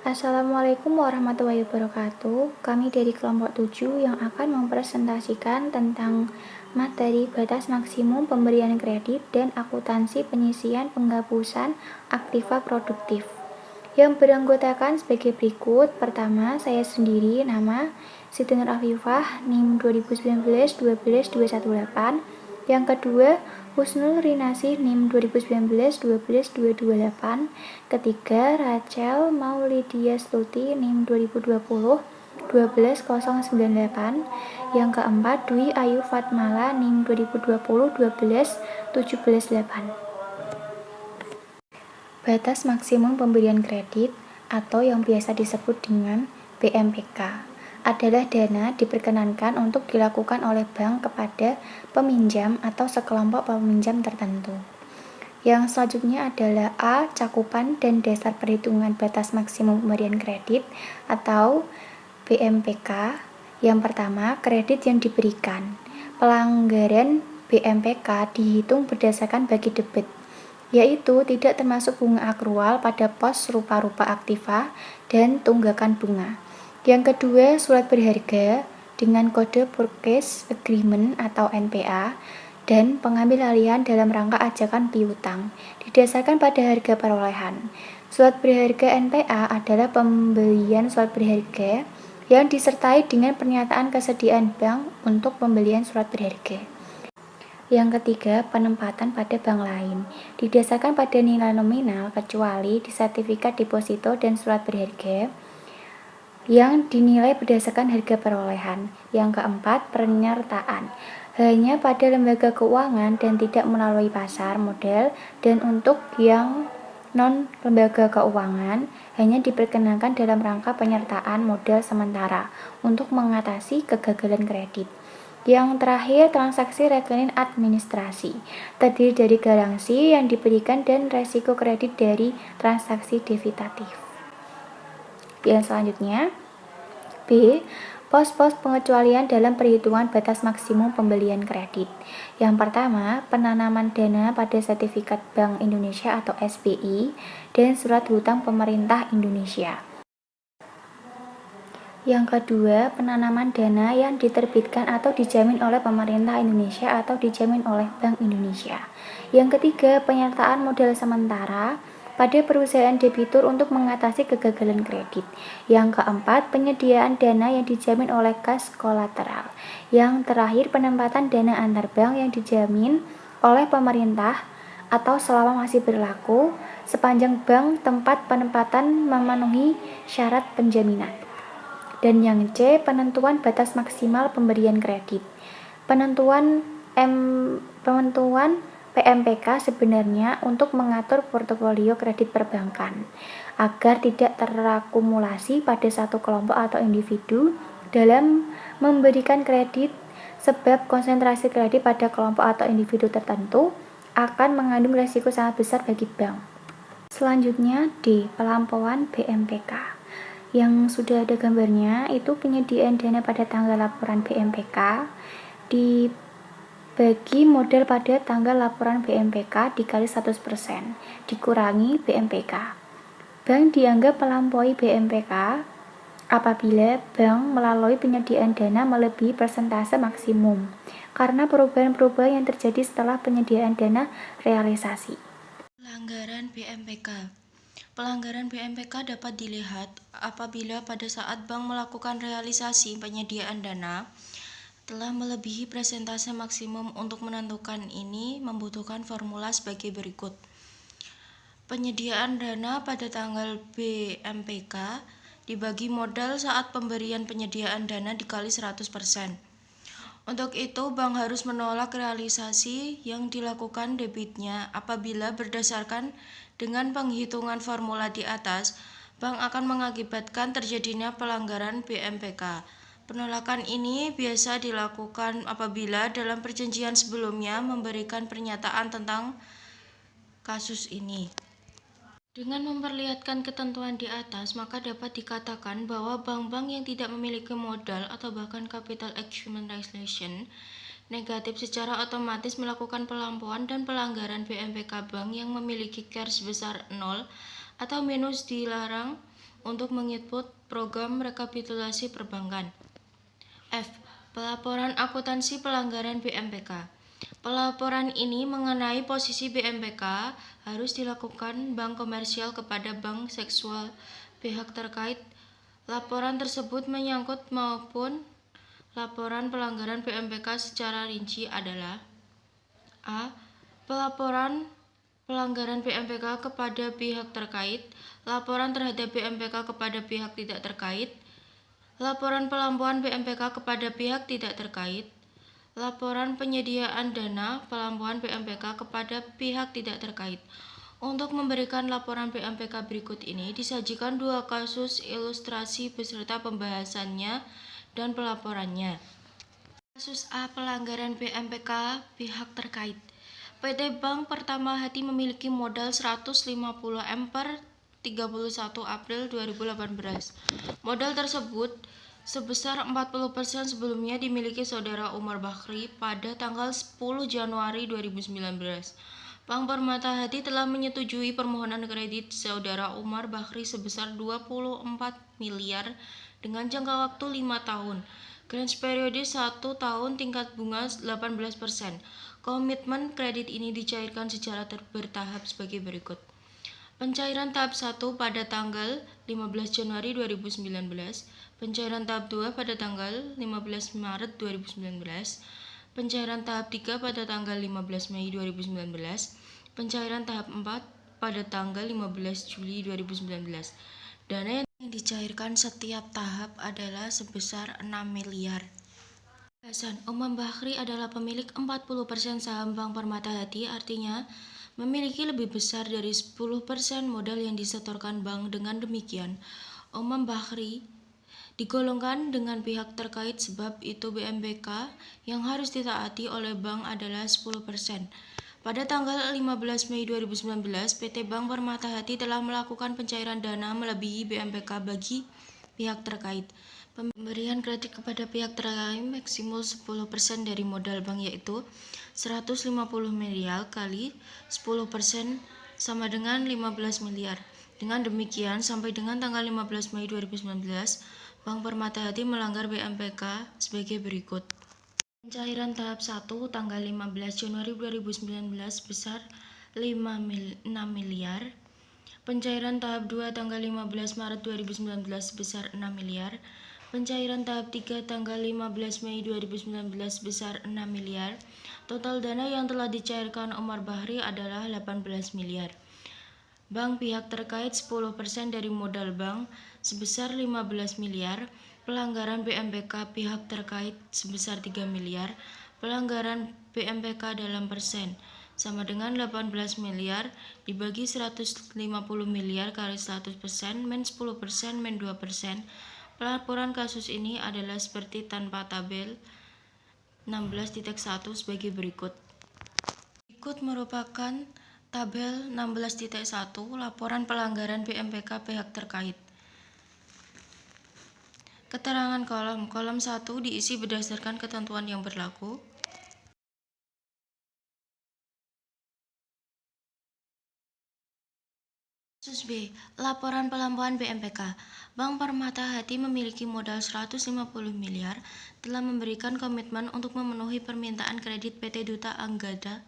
Assalamualaikum warahmatullahi wabarakatuh. Kami dari kelompok 7 yang akan mempresentasikan tentang materi batas maksimum pemberian kredit dan akuntansi penyisian penghapusan aktiva produktif. Yang beranggotakan sebagai berikut. Pertama, saya sendiri, nama Siti Nur Afifah, NIM 2019-12218. Yang kedua, Husnul Rinasih, NIM 2019-12228. Ketiga, Rachel Maulidia Stuti, NIM 2020-12098. Yang keempat, Dwi Ayu Fatmala, NIM 2020-12178. Batas maksimum pemberian kredit atau yang biasa disebut dengan BMPK adalah dana diperkenankan untuk dilakukan oleh bank kepada peminjam atau sekelompok peminjam tertentu. Yang selanjutnya adalah A. Cakupan dan dasar perhitungan batas maksimum pemberian kredit atau BMPK. Yang pertama, kredit yang diberikan. Pelanggaran BMPK dihitung berdasarkan bagi debit, yaitu tidak termasuk bunga akrual pada pos rupa-rupa aktiva dan tunggakan bunga. Yang kedua, surat berharga dengan kode Purchase Agreement atau NPA dan pengambil alihan dalam rangka ajakan piutang didasarkan pada harga perolehan. Surat berharga NPA adalah pembelian surat berharga yang disertai dengan pernyataan kesediaan bank untuk pembelian surat berharga. Yang ketiga, penempatan pada bank lain didasarkan pada nilai nominal kecuali di sertifikat deposito dan surat berharga yang dinilai berdasarkan harga perolehan. Yang keempat, penyertaan hanya pada lembaga keuangan dan tidak melalui pasar modal, dan untuk yang non-lembaga keuangan hanya diperkenankan dalam rangka penyertaan modal sementara untuk mengatasi kegagalan kredit. Yang terakhir, transaksi rekening administrasi terdiri dari garansi yang diberikan dan resiko kredit dari transaksi debitatif. Yang selanjutnya, B. Pos-pos pengecualian dalam perhitungan batas maksimum pembelian kredit. Yang pertama, penanaman dana pada sertifikat Bank Indonesia atau SBI dan surat hutang pemerintah Indonesia. Yang kedua, penanaman dana yang diterbitkan atau dijamin oleh pemerintah Indonesia atau dijamin oleh Bank Indonesia. Yang ketiga, penyertaan modal sementara pada perusahaan debitur untuk mengatasi kegagalan kredit. Yang keempat, penyediaan dana yang dijamin oleh kas kolateral. Yang terakhir, penempatan dana antar bank yang dijamin oleh pemerintah atau selama masih berlaku sepanjang bank tempat penempatan memenuhi syarat penjaminan. Dan yang C, penentuan batas maksimal pemberian kredit. Penentuan PMPK sebenarnya untuk mengatur portofolio kredit perbankan agar tidak terakumulasi pada satu kelompok atau individu dalam memberikan kredit, sebab konsentrasi kredit pada kelompok atau individu tertentu akan mengandung risiko sangat besar bagi bank. Selanjutnya D. Pelampauan BMPK. Yang sudah ada gambarnya itu penyediaan dana pada tanggal laporan BMPK dibagi modal pada tanggal laporan BMPK dikali 100% dikurangi BMPK. Bank dianggap melampaui BMPK apabila bank melalui penyediaan dana melebihi persentase maksimum karena perubahan-perubahan yang terjadi setelah penyediaan dana realisasi. Pelanggaran BMPK. Pelanggaran BMPK dapat dilihat apabila pada saat bank melakukan realisasi penyediaan dana telah melebihi persentase maksimum. Untuk menentukan ini membutuhkan formula sebagai berikut. Penyediaan dana pada tanggal BMPK dibagi modal saat pemberian penyediaan dana dikali 100%. Untuk itu, bank harus menolak realisasi yang dilakukan debitnya. Apabila berdasarkan dengan penghitungan formula di atas, bank akan mengakibatkan terjadinya pelanggaran BMPK. Penolakan ini biasa dilakukan apabila dalam perjanjian sebelumnya memberikan pernyataan tentang kasus ini. Dengan memperlihatkan ketentuan di atas, maka dapat dikatakan bahwa bank-bank yang tidak memiliki modal atau bahkan capital accumulation negatif secara otomatis melakukan pelampauan dan pelanggaran BMPK. Bank yang memiliki CAR sebesar 0 atau minus dilarang untuk menginput program rekapitulasi perbankan. F. Pelaporan akuntansi pelanggaran BMPK. Pelaporan ini mengenai posisi BMPK harus dilakukan bank komersial kepada bank seksual pihak terkait. Laporan tersebut menyangkut maupun laporan pelanggaran BMPK secara rinci adalah: A. Pelaporan pelanggaran BMPK kepada pihak terkait, laporan terhadap BMPK kepada pihak tidak terkait, laporan pelaporan BMPK kepada pihak tidak terkait, laporan penyediaan dana pelaporan BMPK kepada pihak tidak terkait. Untuk memberikan laporan BMPK berikut ini disajikan dua kasus ilustrasi beserta pembahasannya dan pelaporannya. Kasus A. Pelanggaran BMPK pihak terkait. PT Bank Pertama Hati memiliki modal 150 M per 31 April 2018. Modal tersebut sebesar 40% sebelumnya dimiliki Saudara Umar Bakri pada tanggal 10 Januari 2019. Bank Permata Hati telah menyetujui permohonan kredit Saudara Umar Bakri sebesar 24 miliar dengan jangka waktu 5 tahun. Grants periode 1 tahun, tingkat bunga 18%. Komitmen kredit ini dicairkan secara bertahap sebagai berikut. Pencairan tahap 1 pada tanggal 15 Januari 2019, pencairan tahap 2 pada tanggal 15 Maret 2019, pencairan tahap 3 pada tanggal 15 Mei 2019, pencairan tahap 4 pada tanggal 15 Juli 2019. Dana yang dicairkan setiap tahap adalah sebesar 6 miliar. Umar Bakri adalah pemilik 40% saham Bank Permata Hati, artinya memiliki lebih besar dari 10% modal yang disetorkan bank. Dengan demikian, Umar Bakri digolongkan dengan pihak terkait, sebab itu BMPK yang harus ditaati oleh bank adalah 10%. Pada tanggal 15 Mei 2019, PT Bank Permata Hati telah melakukan pencairan dana melebihi BMPK bagi pihak terkait. Pemberian kredit kepada pihak terkait maksimum 10% dari modal bank, yaitu 150 miliar kali 10% sama dengan 15 miliar. Dengan demikian, sampai dengan tanggal 15 Mei 2019, Bank Permata Hati melanggar BMPK sebagai berikut. Pencairan tahap 1 tanggal 15 Januari 2019 sebesar 6 miliar. Pencairan tahap 2 tanggal 15 Maret 2019 sebesar 6 miliar. Pencairan tahap 3 tanggal 15 Mei 2019 sebesar 6 miliar. Total dana yang telah dicairkan Umar Bakri adalah 18 miliar. Bank pihak terkait 10% dari modal bank sebesar 15 miliar. Pelanggaran BMPK pihak terkait sebesar 3 miliar. Pelanggaran BMPK dalam persen sama dengan 18 miliar dibagi 150 miliar kali 100% men 10% men 2%. Pelaporan kasus ini adalah seperti tanpa tabel 16.1 sebagai berikut. Berikut merupakan tabel 16.1 laporan pelanggaran BMPK pihak terkait. Keterangan kolom 1 diisi berdasarkan ketentuan yang berlaku. Kasus B. Laporan pelaporan BMPK. Bank Permata Hati memiliki modal 150 miliar, telah memberikan komitmen untuk memenuhi permintaan kredit PT Duta Anggada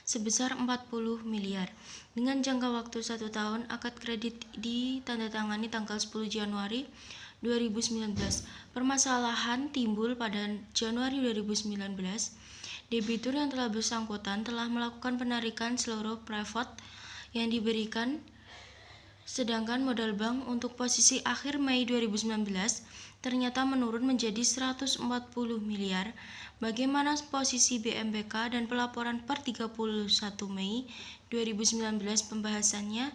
sebesar 40 miliar. Dengan jangka waktu 1 tahun, akad kredit ditandatangani tanggal 10 Januari 2019. Permasalahan timbul pada Januari 2019. Debitur yang telah bersangkutan telah melakukan penarikan seluruh private yang diberikan, sedangkan modal bank untuk posisi akhir Mei 2019 ternyata menurun menjadi 140 miliar. Bagaimana posisi BMPK dan pelaporan per 31 Mei 2019? Pembahasannya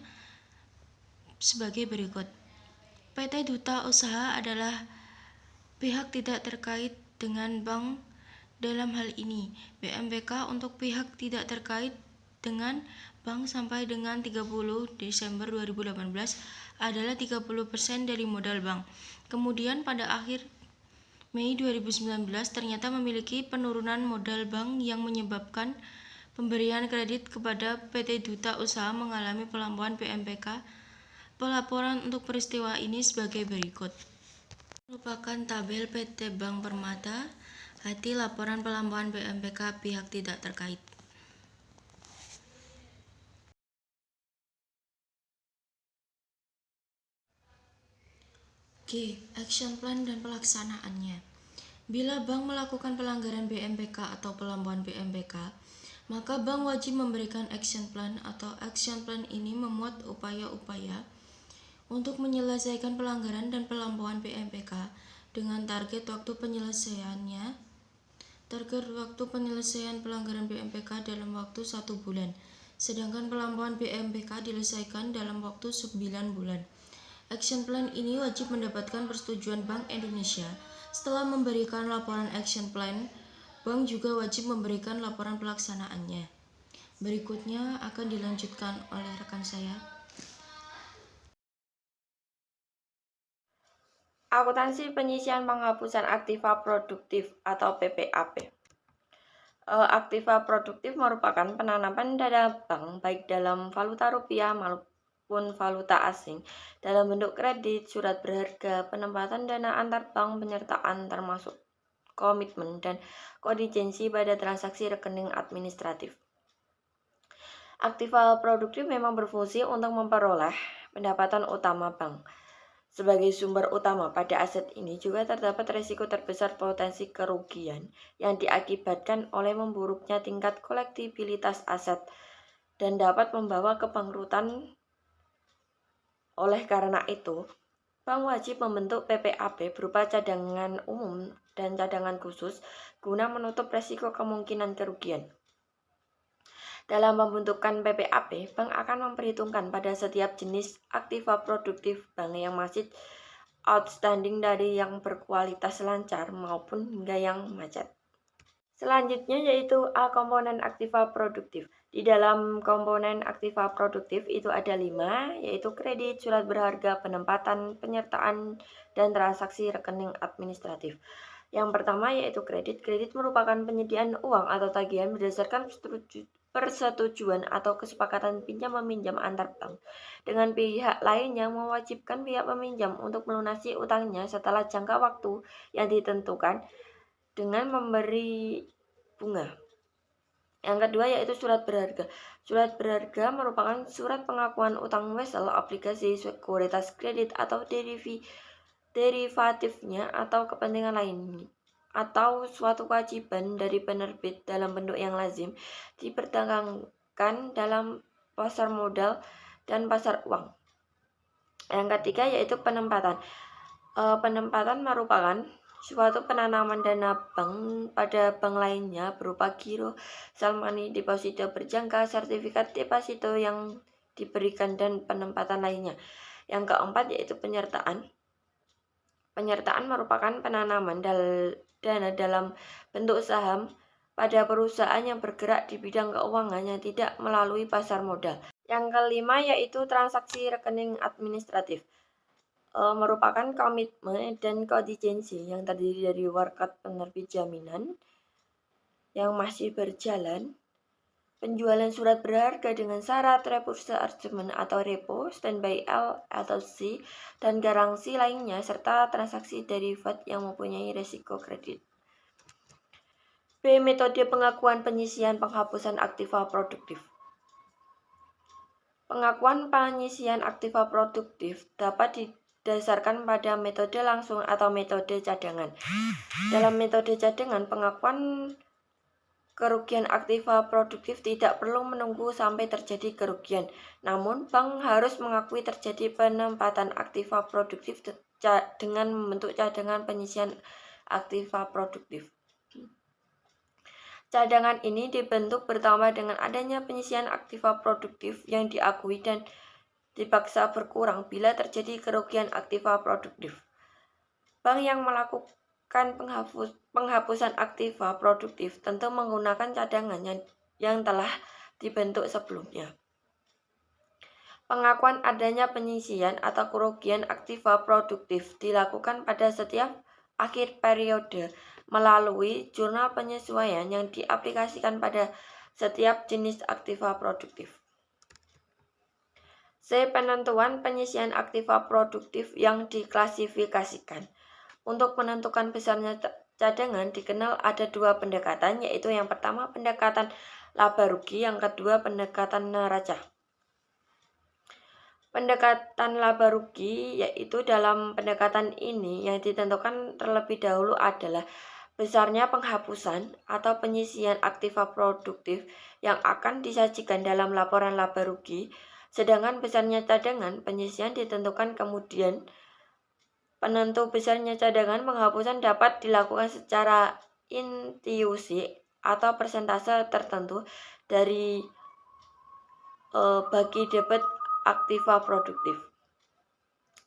sebagai berikut. PT Duta Usaha adalah pihak tidak terkait dengan bank dalam hal ini. BMPK untuk pihak tidak terkait dengan bank sampai dengan 30 Desember 2018 adalah 30% dari modal bank. Kemudian pada akhir Mei 2019 ternyata memiliki penurunan modal bank yang menyebabkan pemberian kredit kepada PT Duta Usaha mengalami pelaporan BMPK Pelaporan untuk peristiwa ini sebagai berikut. Merupakan tabel PT Bank Permata, hati laporan pelambahan BMPK pihak tidak terkait. G. Action Plan dan pelaksanaannya. Bila bank melakukan pelanggaran BMPK atau pelambahan BMPK, maka bank wajib memberikan action plan atau action plan ini memuat upaya-upaya untuk menyelesaikan pelanggaran dan pelambahan BMPK dengan target waktu penyelesaian pelanggaran BMPK dalam waktu 1 bulan, sedangkan pelambahan BMPK diselesaikan dalam waktu 9 bulan. Action plan ini wajib mendapatkan persetujuan Bank Indonesia. Setelah memberikan laporan action plan, bank juga wajib memberikan laporan pelaksanaannya. Berikutnya akan dilanjutkan oleh rekan saya. Akuntansi penyisian penghapusan aktiva produktif atau PPAP. Aktiva produktif merupakan penanaman dana bank baik dalam valuta rupiah maupun valuta asing dalam bentuk kredit, surat berharga, penempatan dana antar bank, penyertaan termasuk komitmen dan kontingensi pada transaksi rekening administratif. Aktiva produktif memang berfungsi untuk memperoleh pendapatan utama bank. Sebagai sumber utama pada aset ini juga terdapat risiko terbesar potensi kerugian yang diakibatkan oleh memburuknya tingkat kolektibilitas aset dan dapat membawa kebangkrutan. Oleh karena itu, bank wajib membentuk PPAP berupa cadangan umum dan cadangan khusus guna menutup risiko kemungkinan kerugian. Dalam pembentukan PPAP, bank akan memperhitungkan pada setiap jenis aktiva produktif bank yang masih outstanding dari yang berkualitas lancar maupun hingga yang macet. Selanjutnya yaitu A. Komponen aktiva produktif. Di dalam komponen aktiva produktif itu ada 5, yaitu kredit, surat berharga, penempatan, penyertaan, dan transaksi rekening administratif. Yang pertama yaitu kredit. Kredit merupakan penyediaan uang atau tagihan berdasarkan persetujuan atau kesepakatan pinjam-meminjam antar bank dengan pihak lain yang mewajibkan pihak peminjam untuk melunasi utangnya setelah jangka waktu yang ditentukan dengan memberi bunga. Yang kedua yaitu surat berharga. Surat berharga merupakan surat pengakuan utang wesel, obligasi, sekuritas kredit atau derivatifnya atau kepentingan lain atau suatu kewajiban dari penerbit dalam bentuk yang lazim diperdagangkan dalam pasar modal dan pasar uang. Yang ketiga yaitu penempatan. Penempatan merupakan suatu penanaman dana bank pada bank lainnya berupa giro, sell money, deposito berjangka, sertifikat deposito yang diberikan dan penempatan lainnya. Yang keempat yaitu penyertaan. Penyertaan merupakan penanaman dana dalam bentuk saham pada perusahaan yang bergerak di bidang keuangan yang tidak melalui pasar modal. Yang kelima yaitu transaksi rekening administratif. Merupakan komitmen dan kontingensi yang terdiri dari warkat penerbit jaminan yang masih berjalan, penjualan surat berharga dengan syarat repurchase arrangement atau repo, standby L atau C, dan garansi lainnya, serta transaksi derivat yang mempunyai risiko kredit. B. Metode pengakuan penyisian penghapusan aktiva produktif. Pengakuan penyisian aktiva produktif dapat didasarkan pada metode langsung atau metode cadangan. Dalam metode cadangan, pengakuan kerugian aktiva produktif tidak perlu menunggu sampai terjadi kerugian, namun bank harus mengakui terjadi penempatan aktiva produktif dengan membentuk cadangan penyisian aktiva produktif. Cadangan ini dibentuk bertambah dengan adanya penyisian aktiva produktif yang diakui dan dipaksa berkurang bila terjadi kerugian aktiva produktif. Bank yang melakukan penghapusan aktiva produktif tentu menggunakan cadangan yang telah dibentuk sebelumnya. Pengakuan adanya penyisian atau kerugian aktiva produktif dilakukan pada setiap akhir periode melalui jurnal penyesuaian yang diaplikasikan pada setiap jenis aktiva produktif. C. Penentuan penyisian aktiva produktif yang diklasifikasikan. Untuk menentukan besarnya cadangan dikenal ada dua pendekatan, yaitu yang pertama pendekatan laba rugi, yang kedua pendekatan neraca. Pendekatan laba rugi, yaitu dalam pendekatan ini yang ditentukan terlebih dahulu adalah besarnya penghapusan atau penyisian aktiva produktif yang akan disajikan dalam laporan laba rugi, sedangkan besarnya cadangan penyisian ditentukan kemudian. Penentu besarnya cadangan penghapusan dapat dilakukan secara intuisi atau persentase tertentu dari bagi debit aktiva produktif.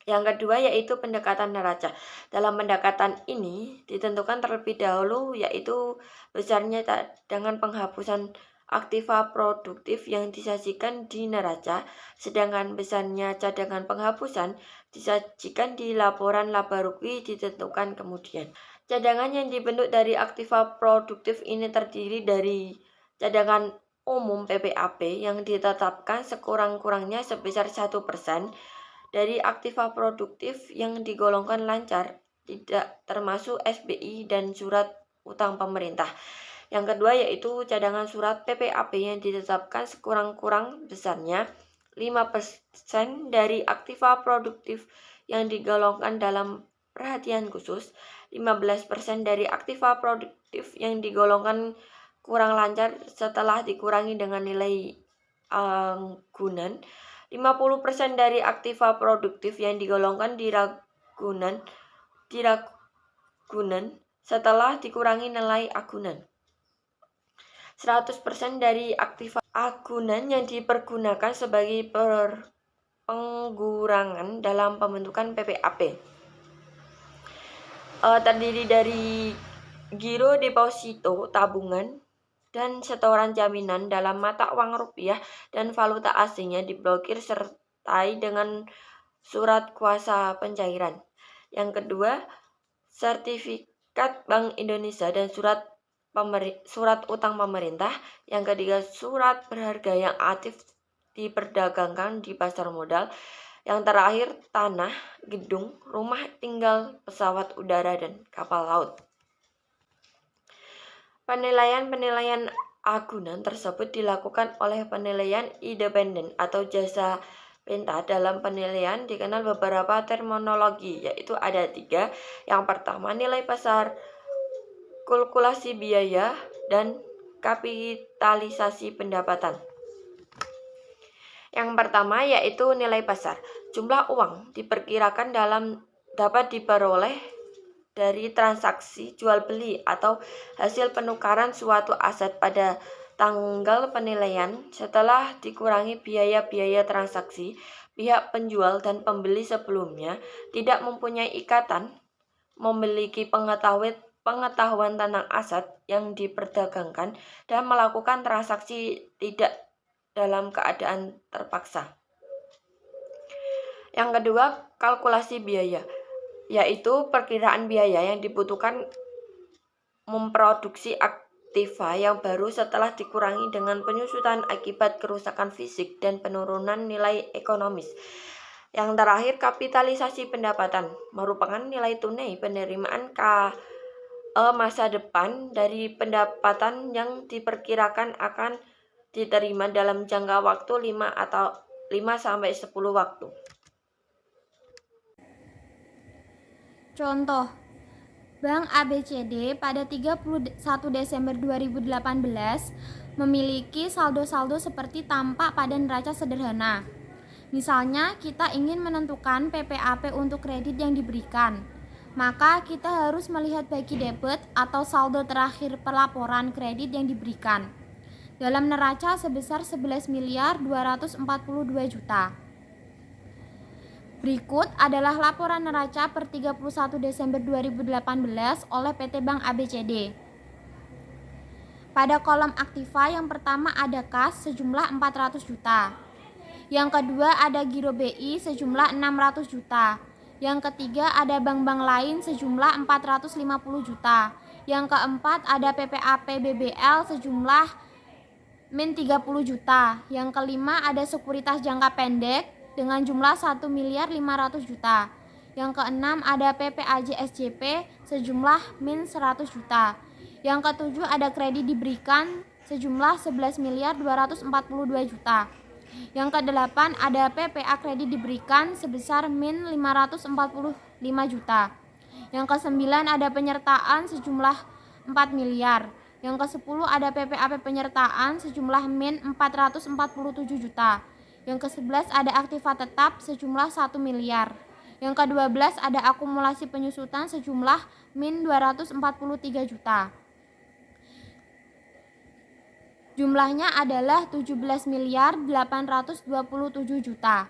Yang kedua yaitu pendekatan neraca. Dalam pendekatan ini ditentukan terlebih dahulu yaitu besarnya cadangan penghapusan aktiva produktif yang disajikan di neraca, sedangkan besarnya cadangan penghapusan disajikan di laporan laba rugi ditentukan kemudian. Cadangan yang dibentuk dari aktiva produktif ini terdiri dari cadangan umum PPAP yang ditetapkan sekurang-kurangnya sebesar 1% dari aktiva produktif yang digolongkan lancar, tidak termasuk SBI dan surat utang pemerintah. Yang kedua yaitu cadangan surat PPAP yang ditetapkan sekurang-kurang besarnya 5% dari aktiva produktif yang digolongkan dalam perhatian khusus, 15% dari aktiva produktif yang digolongkan kurang lancar setelah dikurangi dengan nilai anggunan, 50% dari aktiva produktif yang digolongkan diragunan setelah dikurangi nilai agunan. 100% dari aktiva agunan yang dipergunakan sebagai penggurangan dalam pembentukan PPAP. Terdiri dari giro deposito tabungan dan setoran jaminan dalam mata uang rupiah dan valuta asing yang diblokir sertai dengan surat kuasa pencairan. Yang kedua, sertifikat Bank Indonesia dan surat utang pemerintah. Yang ketiga, surat berharga yang aktif diperdagangkan di pasar modal. Yang terakhir, tanah, gedung, rumah tinggal, pesawat udara, dan kapal laut. Penilaian agunan tersebut dilakukan oleh penilaian independen atau jasa penta. Dalam penilaian dikenal beberapa terminologi, yaitu ada 3. Yang pertama, nilai pasar, kalkulasi biaya, dan kapitalisasi pendapatan. Yang pertama yaitu nilai pasar. Jumlah uang diperkirakan dapat diperoleh dari transaksi jual beli atau hasil penukaran suatu aset pada tanggal penilaian setelah dikurangi biaya-biaya transaksi. Pihak penjual dan pembeli sebelumnya tidak mempunyai ikatan memiliki pengetahuan tentang aset yang diperdagangkan dan melakukan transaksi tidak dalam keadaan terpaksa. Yang kedua, kalkulasi biaya, yaitu perkiraan biaya yang dibutuhkan memproduksi aktiva yang baru setelah dikurangi dengan penyusutan akibat kerusakan fisik dan penurunan nilai ekonomis. Yang terakhir, kapitalisasi pendapatan merupakan nilai tunai penerimaan masa depan dari pendapatan yang diperkirakan akan diterima dalam jangka waktu 5-10 waktu. Contoh, Bank ABCD pada 31 Desember 2018 memiliki saldo-saldo seperti tampak pada neraca sederhana. Misalnya, kita ingin menentukan PPAP untuk kredit yang diberikan. Maka kita harus melihat bagi debit atau saldo terakhir pelaporan kredit yang diberikan dalam neraca sebesar 11.242 juta. Berikut adalah laporan neraca per 31 Desember 2018 oleh PT Bank ABCD. Pada kolom aktiva yang pertama ada kas sejumlah 400 juta. Yang kedua ada giro BI sejumlah 600 juta. Yang ketiga ada bank-bank lain sejumlah 450 juta. Yang keempat ada PPAP BBL sejumlah min 30 juta. Yang kelima ada sekuritas jangka pendek dengan jumlah 1.500.000.000 juta. Yang keenam ada PPAJ SJP sejumlah min 100 juta. Yang ketujuh ada kredit diberikan sejumlah 11.242 juta. Yang kedelapan ada PPA kredit diberikan sebesar min 545 juta. Yang kesembilan ada penyertaan sejumlah 4 miliar. Yang ke-10 ada PPAP penyertaan sejumlah min 447 juta. Yang ke-11 ada aktiva tetap sejumlah 1 miliar. Yang ke-12 ada akumulasi penyusutan sejumlah min 243 juta. Jumlahnya adalah 17.827 juta.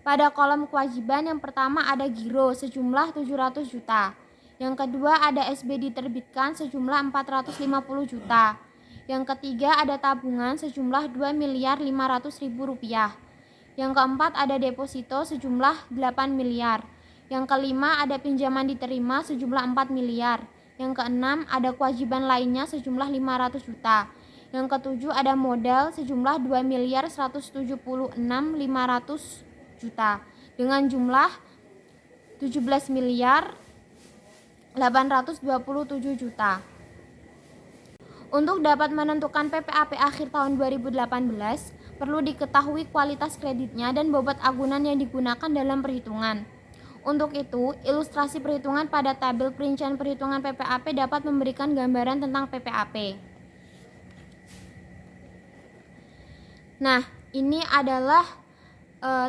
Pada kolom kewajiban yang pertama ada giro sejumlah 700 juta. Yang kedua ada SB diterbitkan sejumlah 450 juta. Yang ketiga ada tabungan sejumlah 2.500.000 rupiah. Yang keempat ada deposito sejumlah 8 miliar. Yang kelima ada pinjaman diterima sejumlah 4 miliar. Yang keenam ada kewajiban lainnya sejumlah 500 juta. Yang ketujuh ada modal sejumlah 2.176.500 juta dengan jumlah 17.827 juta. Untuk dapat menentukan PPAP akhir tahun 2018, perlu diketahui kualitas kreditnya dan bobot agunan yang digunakan dalam perhitungan. Untuk itu, ilustrasi perhitungan pada tabel perincian perhitungan PPAP dapat memberikan gambaran tentang PPAP. Nah, ini adalah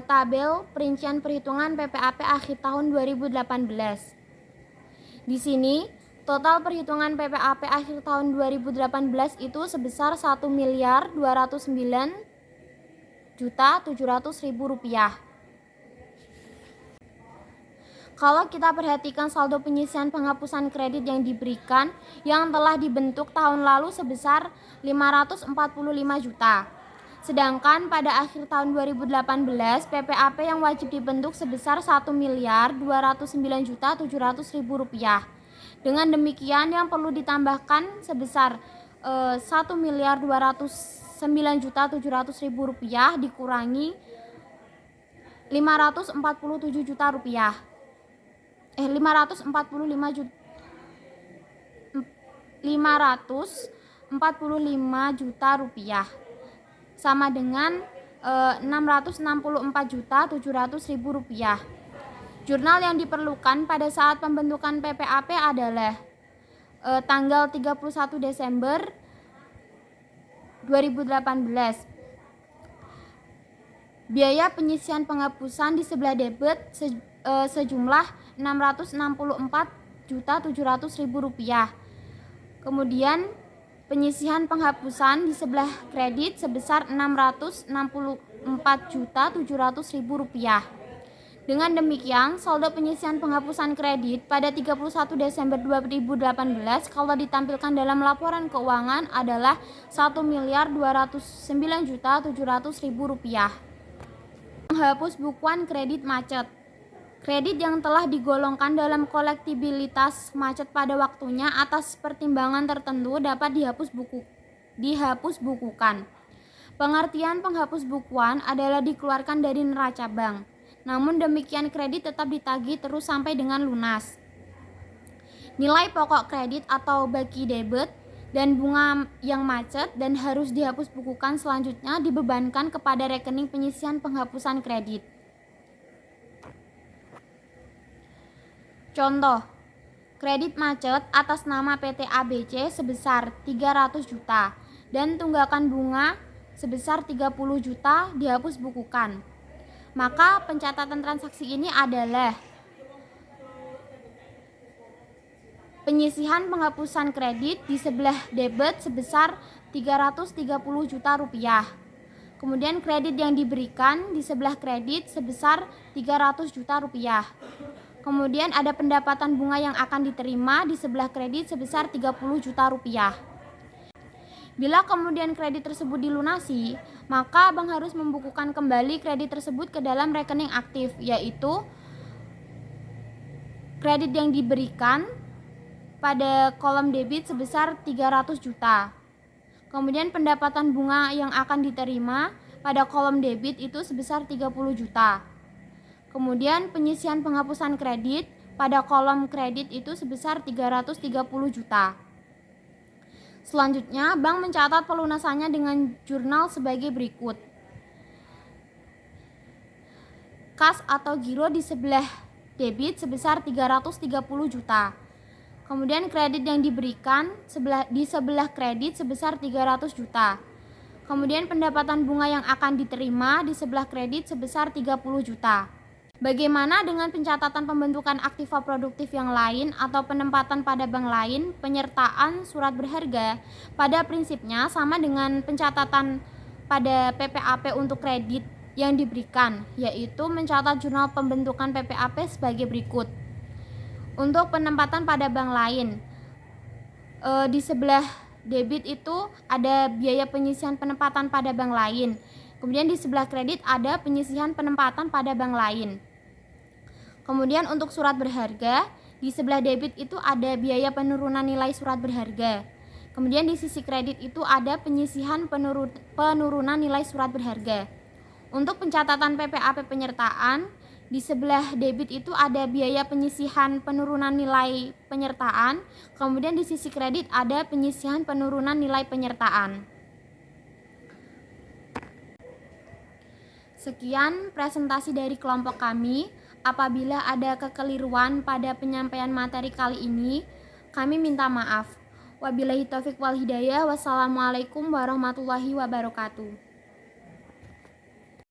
tabel perincian perhitungan PPAP akhir tahun 2018. Di sini, total perhitungan PPAP akhir tahun 2018 itu sebesar 1.209.700.000 rupiah. Kalau kita perhatikan saldo penyisian penghapusan kredit yang diberikan yang telah dibentuk tahun lalu sebesar 545 juta. Sedangkan pada akhir tahun 2018 PPAP yang wajib dibentuk sebesar 1.209.700.000 rupiah. Dengan demikian yang perlu ditambahkan sebesar 1.209.700.000 rupiah dikurangi 547 juta rupiah. 545 juta rupiah sama dengan 664.700.000 rupiah. Jurnal yang diperlukan pada saat pembentukan PPAP adalah tanggal 31 Desember 2018. Biaya penyisian penghapusan di sebelah debit sejumlah 664.700.000 rupiah. Kemudian penyisihan penghapusan di sebelah kredit sebesar 664.700.000 rupiah. Dengan demikian, saldo penyisian penghapusan kredit pada 31 Desember 2018 kalau ditampilkan dalam laporan keuangan adalah 1.209.700.000 rupiah. Menghapus bukuan kredit macet. Kredit yang telah digolongkan dalam kolektibilitas macet pada waktunya atas pertimbangan tertentu dapat dihapusbukukan. Pengertian penghapus bukuan adalah dikeluarkan dari neraca bank. Namun demikian kredit tetap ditagih terus sampai dengan lunas. Nilai pokok kredit atau baki debit dan bunga yang macet dan harus dihapusbukukan selanjutnya dibebankan kepada rekening penyisian penghapusan kredit. Contoh, kredit macet atas nama PT ABC sebesar 300 juta dan tunggakan bunga sebesar 30 juta dihapusbukukan. Maka pencatatan transaksi ini adalah penyisihan penghapusan kredit di sebelah debit sebesar 330 juta rupiah. Kemudian kredit yang diberikan di sebelah kredit sebesar 300 juta rupiah. Kemudian ada pendapatan bunga yang akan diterima di sebelah kredit sebesar 30 juta rupiah. Bila kemudian kredit tersebut dilunasi, maka bank harus membukukan kembali kredit tersebut ke dalam rekening aktif, yaitu kredit yang diberikan pada kolom debit sebesar 300 juta. Kemudian pendapatan bunga yang akan diterima pada kolom debit itu sebesar 30 juta. Kemudian penyisihan penghapusan kredit pada kolom kredit itu sebesar 330 juta. Selanjutnya, bank mencatat pelunasannya dengan jurnal sebagai berikut. Kas atau giro di sebelah debit sebesar 330 juta. Kemudian kredit yang diberikan di sebelah kredit sebesar 300 juta. Kemudian pendapatan bunga yang akan diterima di sebelah kredit sebesar 30 juta. Bagaimana dengan pencatatan pembentukan aktiva produktif yang lain atau penempatan pada bank lain? Penyertaan surat berharga pada prinsipnya sama dengan pencatatan pada PPAP untuk kredit yang diberikan, yaitu mencatat jurnal pembentukan PPAP sebagai berikut. Untuk penempatan pada bank lain, di sebelah debit itu ada biaya penyisihan penempatan pada bank lain. Kemudian di sebelah kredit ada penyisihan penempatan pada bank lain. Kemudian untuk surat berharga, di sebelah debit itu ada biaya penurunan nilai surat berharga. Kemudian di sisi kredit itu ada penyisihan penurunan nilai surat berharga. Untuk pencatatan PPAP penyertaan, di sebelah debit itu ada biaya penyisihan penurunan nilai penyertaan. Kemudian di sisi kredit ada penyisihan penurunan nilai penyertaan. Sekian presentasi dari kelompok kami. Apabila ada kekeliruan pada penyampaian materi kali ini, kami minta maaf. Wabillahi taufik wal hidayah. Wassalamualaikum warahmatullahi wabarakatuh.